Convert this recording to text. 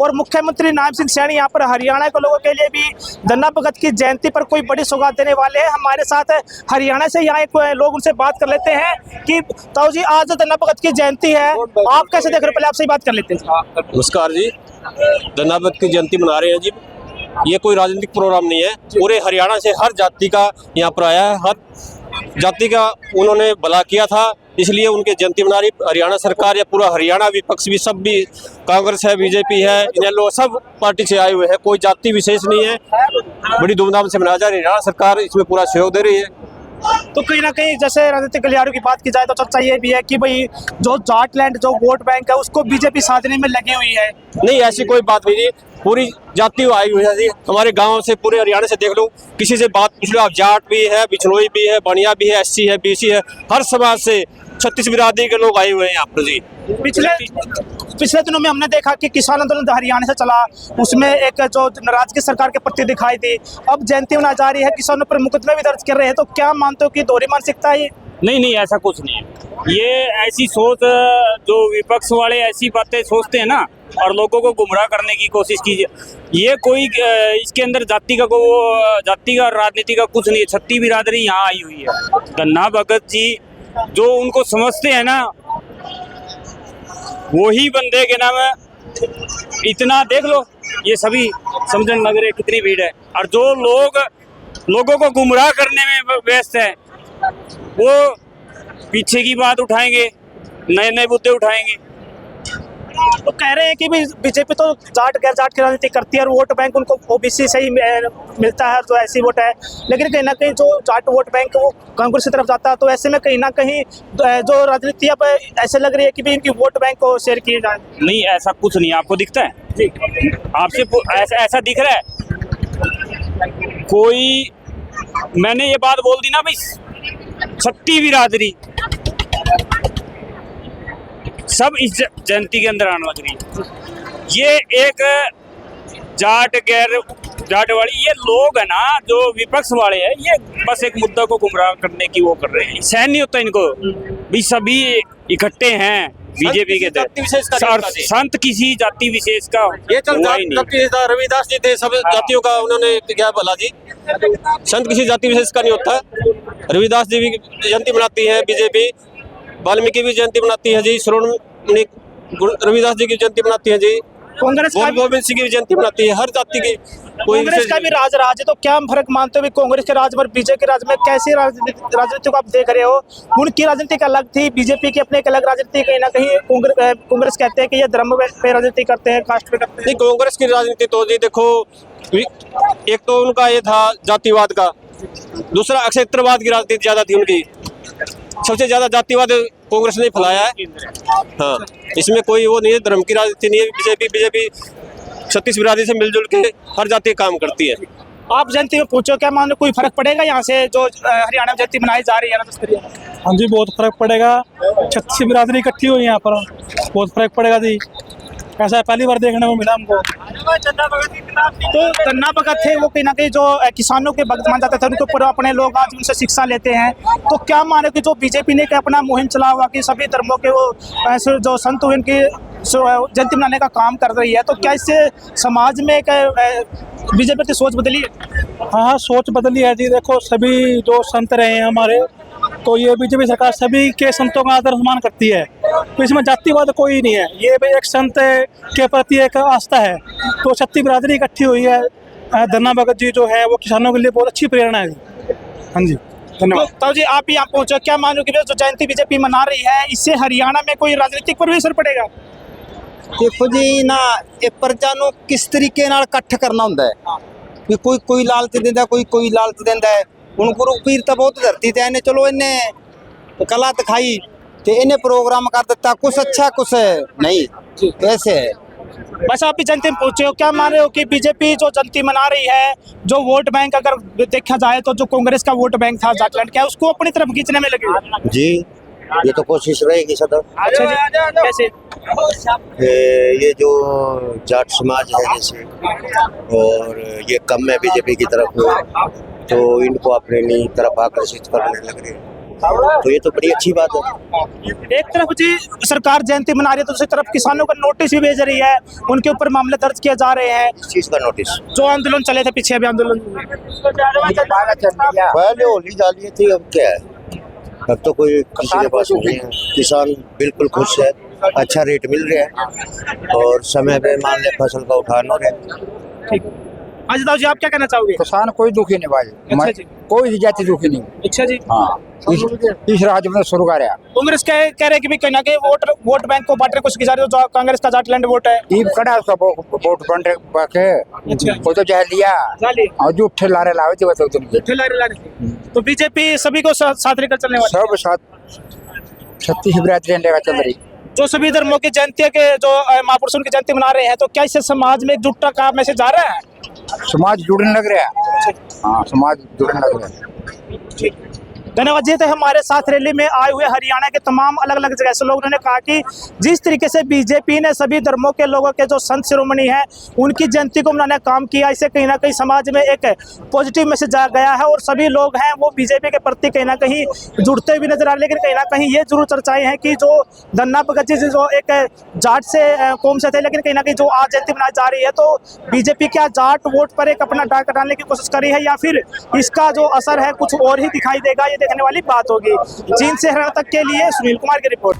और मुख्यमंत्री नायब सिंह सैनी यहाँ पर हरियाणा के लोगों के लिए भी धन्ना भगत की जयंती पर कोई बड़ी सौगात देने वाले हैं। हमारे साथ हरियाणा से यहाँ एक लोग, उनसे बात कर लेते हैं कि ताऊ जी, आज धन्ना भगत की जयंती है, आप कैसे देख रहे हो? पहले आपसे ही बात कर लेते हैं। नमस्कार जी, धन्ना भगत की जयंती मना रहे हैं जी। ये कोई राजनीतिक प्रोग्राम नहीं है, पूरे हरियाणा से हर जाति का यहाँ पर आया है, हर जाति का उन्होंने भला किया था, इसलिए उनके जयंती मना रही हरियाणा सरकार या पूरा हरियाणा विपक्ष भी, सब भी, कांग्रेस है, बीजेपी है, इनेलो, सब पार्टी से आए हुए हैं, कोई जाति विशेष नहीं है। बड़ी धूमधाम से मनाया जा रहा है। हरियाणा सरकार इसमें पूरा सहयोग दे रही है। तो कहीं ना कहीं जैसे राजनीतिक गलियारों की बात की जाए तो चर्चा ये भी है कि भाई जो जाटलैंड जो वोट बैंक है उसको बीजेपी साधने में लगी हुई है। नहीं, ऐसी कोई बात नहीं है, पूरी जाति आई हुई है जी। हमारे गांव से, पूरे हरियाणा से देख लो, किसी से बात पूछ लो आप, जाट भी है, बिछनोई भी है, बनिया भी है, एससी है, बीसी है, हर समाज से 36 बिरादरी के लोग आए हुए हैं यहाँ पर जी। पिछले दिनों में हमने देखा कि किसान आंदोलन हरियाणा से चला, उसमें एक जो नाराजगी सरकार के प्रति दिखाई दी। अब जयंती मनाई जा रही है, किसानों पर मुकदमे भी दर्ज कर रहे हैं, तो क्या मानते हो कि दोहरी मानसिकता है? नहीं, ऐसा कुछ नहीं है। ये ऐसी सोच, जो विपक्ष वाले ऐसी बातें सोचते हैं ना और लोगों को गुमराह करने की कोशिश कीजिए, ये कोई इसके अंदर जाति का राजनीति का कुछ नहीं है। 36 बिरादरी यहाँ आई हुई है। धन्ना भगत जी जो उनको समझते हैं ना, वही बंदे के नाम है। इतना देख लो, ये सभी समझन लग रहे कितनी भीड़ है, और जो लोगों को गुमराह करने में व्यस्त है, वो पीछे की बात उठाएंगे, नए मुद्दे उठाएंगे। तो कह रहे हैं कि बीजेपी तो जाट गैर जाट की राजनीति करती है और वोट बैंक उनको ओबीसी से ही मिलता है, तो ऐसी वोट है। लेकिन कहीं ना कहीं जो जाट वोट बैंक वो कांग्रेस की तरफ जाता है, तो ऐसे में कहीं ना कहीं जो राजनीति अब ऐसे लग रही है कि भी इनकी वोट बैंक को शेयर किए जाए। नहीं, ऐसा कुछ नहीं। आपको दिखता है? आपसे ऐसा दिख रहा है कोई? मैंने ये बात बोल दी ना भाई, 36 बिरादरी सब इस जयंती के अंदर आने लग रही है। ये एक जाट गैर जाट वाली ये लोग है ना, जो विपक्ष वाले हैं, ये बस एक मुद्दा को गुमराह करने की वो कर रहे हैं। सहन नहीं होता इनको भी, सभी इकट्ठे हैं बीजेपी के तहत। संत किसी जाति विशेष का ये रविदास जी थे, सब जातियों का उन्होंने क्या बोला जी, संत किसी जाति विशेष का नहीं होता। रविदास जी भी जयंती मनाती है बीजेपी, वाल्मीकि भी जयंती मनाती है जी, श्रोमणी रविदास जी की जयंती मनाती है जी, कांग्रेस गोविंद सिंह की जयंती मनाती है। हर जाति की कांग्रेस का भी राज है, तो क्या फर्क मानते हो कांग्रेस के राज और बीजेपी के राज में? कैसी राजनीति को आप देख रहे हो? उनकी राजनीति अलग थी, बीजेपी की अपने एक अलग राजनीति। कहीं ना कहीं कांग्रेस कहते हैं कि ये धर्म पे राजनीति करते हैं, कास्ट पे करते हैं। नहीं, कांग्रेस की राजनीति तो जी देखो, एक तो उनका ये था जातिवाद का, दूसरा क्षेत्रवाद की राजनीति ज्यादा थी उनकी। सबसे ज्यादा जातिवाद कांग्रेस ने फैलाया है। हाँ, इसमें कोई वो नहीं है, धर्म की राजनीति नहीं है। बीजेपी 36 बिरादरी से मिलजुल के हर जाति काम करती है। आप जयंती में पूछो, क्या मान लो कोई फर्क पड़ेगा यहाँ से जो हरियाणा में जयंती मनाई जा रही है राज्य स्तरीय? हाँ जी, बहुत फर्क पड़ेगा। 36 बिरादरी इकट्ठी हुई यहाँ पर, बहुत फर्क पड़ेगा जी। ऐसा पहली बार देखने को मिला हमको। तो धन्ना भगत थे, वो कहीं ना कहीं जो किसानों के भक्त मान जाते थे, उनके ऊपर अपने लोग आज उनसे शिक्षा लेते हैं। तो क्या माने कि जो बीजेपी ने अपना मुहिम चला हुआ कि सभी धर्मों के वो जो संत हुए उनकी जयंती मनाने का काम कर रही है, तो क्या इससे समाज में बीजेपी की सोच बदली है? हाँ, सोच बदली है जी। देखो, सभी जो संत रहे हैं हमारे, तो ये बीजेपी सरकार सभी के संतों का आदर सम्मान करती है, तो इसमें जातिवाद कोई नहीं है। ये भी एक संत के प्रति एक आस्था है। तो 36 बिरादरी इकट्ठी हुई है। धन्ना भगत जी जो है वो किसानों के लिए बहुत अच्छी प्रेरणा है। हाँ जी, धन्यवाद। तो जी आप यहाँ पहुँचो, क्या मानो कि जो जयंती बीजेपी मना रही है, इससे हरियाणा में कोई राजनीतिक पर भी असर पड़ेगा? देखो जी ना, ये प्रजा ਨੂੰ किस तरीके ਨਾਲ ਇਕੱਠ ਕਰਨਾ ਹੁੰਦਾ ਹੈ ਵੀ ਕੋਈ ਲਾਲਚ ਦਿੰਦਾ, ਕੋਈ ਲਾਲਚ ਦਿੰਦਾ ਹੈ। ਹੁਣ ਗੁਰੂ ਪੀਰ ਤਾਂ ਬਹੁਤ ਧਰਤੀ ਤੇ ਇਹਨੇ, ਚਲੋ ਇਹਨੇ ਕਲਾ ਦਿਖਾਈ ਤੇ ਇਹਨੇ ਪ੍ਰੋਗਰਾਮ ਕਰ ਦਿੱਤਾ, ਕੁਛ ਅੱਛਾ ਕੁਛ नहीं, ऐसे है। बस आप भी जयंती में पूछे हो, क्या मान रहे हो कि बीजेपी जो जयंती मना रही है, जो वोट बैंक अगर देखा जाए तो जो कांग्रेस का वोट बैंक था जाटलैंड, क्या उसको अपनी तरफ खींचने में लगे? जी, ये तो कोशिश रहेगी सदा। अच्छा जी, कैसे? ये जो जाट समाज है जैसे, और ये कम है बीजेपी की तरफ, तो इनको अपने तरफ आकर्षित करने लग रहे हैं। तो ये तो बड़ी अच्छी बात है। एक तरफ जी सरकार जयंती मना रही है तो दूसरी तरफ किसानों को नोटिस भी भेज रही है, उनके ऊपर मामले दर्ज किए जा रहे हैं। इस चीज का नोटिस जो आंदोलन चले थे पीछे, अभी आंदोलन पहले होली डाली थी, अब क्या है, अब तो कोई किसी के पास नहीं है। किसान बिल्कुल खुश है, अच्छा रेट मिल रहा है और समय पे मान ले फसल का उठान हो रहा है। ठीक। आज दाऊ जी आप क्या कहना चाहोगे? किसान कोई दुखी नहीं भाई, अच्छा जी। कोई जाति दुखी नहीं। अच्छा जी। हाँ, इस राज्य में शुरू कर कांग्रेस कह रहे हैं कि भी कहीं ना कहीं वोट बैंक को बांटने कुछ की जा रही है, जो कांग्रेस का जाटलैंड वोट है। कड़ा उसका वोट बंटे बाके अच्छा। वो तो जह लिया जाली और जो उठे लारे लावे थे बताओ तुम। ठेला थे तो बीजेपी सभी को साथ लेकर चलने वाली सब साथ 36 बरादरी लेकर चल रही। जो सभी धर्मों की जयंती के जो महापुरुषों की जयंती मना रहे हैं, तो क्या इससे समाज में एकजुटता का मैसेज आ रहा है? समाज जुड़ने लग रहा है। हाँ, समाज जुड़ने लग रहा है। धन्यवाद जी। तो हमारे साथ रैली में आए हुए हरियाणा के तमाम अलग अलग जगह से लोगों ने कहा कि जिस तरीके से बीजेपी ने सभी धर्मों के लोगों के जो संत शिरोमणि हैं उनकी जयंती को मनाने का काम किया, इससे कहीं ना कहीं समाज में एक पॉजिटिव मैसेज आ गया है और सभी लोग हैं वो बीजेपी के प्रति कहीं ना कहीं जुड़ते हुए नजर आ रहे। लेकिन कहीं ना कहीं ये जरूर चर्चाएं हैं कि जो धन्ना भगत जी जो एक जाट से कौम से थे, लेकिन कहीं ना कहीं जो आज जयंती मनाई जा रही है तो बीजेपी क्या जाट वोट पर एक अपना डाक डालने की कोशिश कर रही है या फिर इसका जो असर है कुछ और ही दिखाई देगा, ये देखने वाली बात होगी। चीन से हरियाणा तक के लिए सुनील कुमार की रिपोर्ट।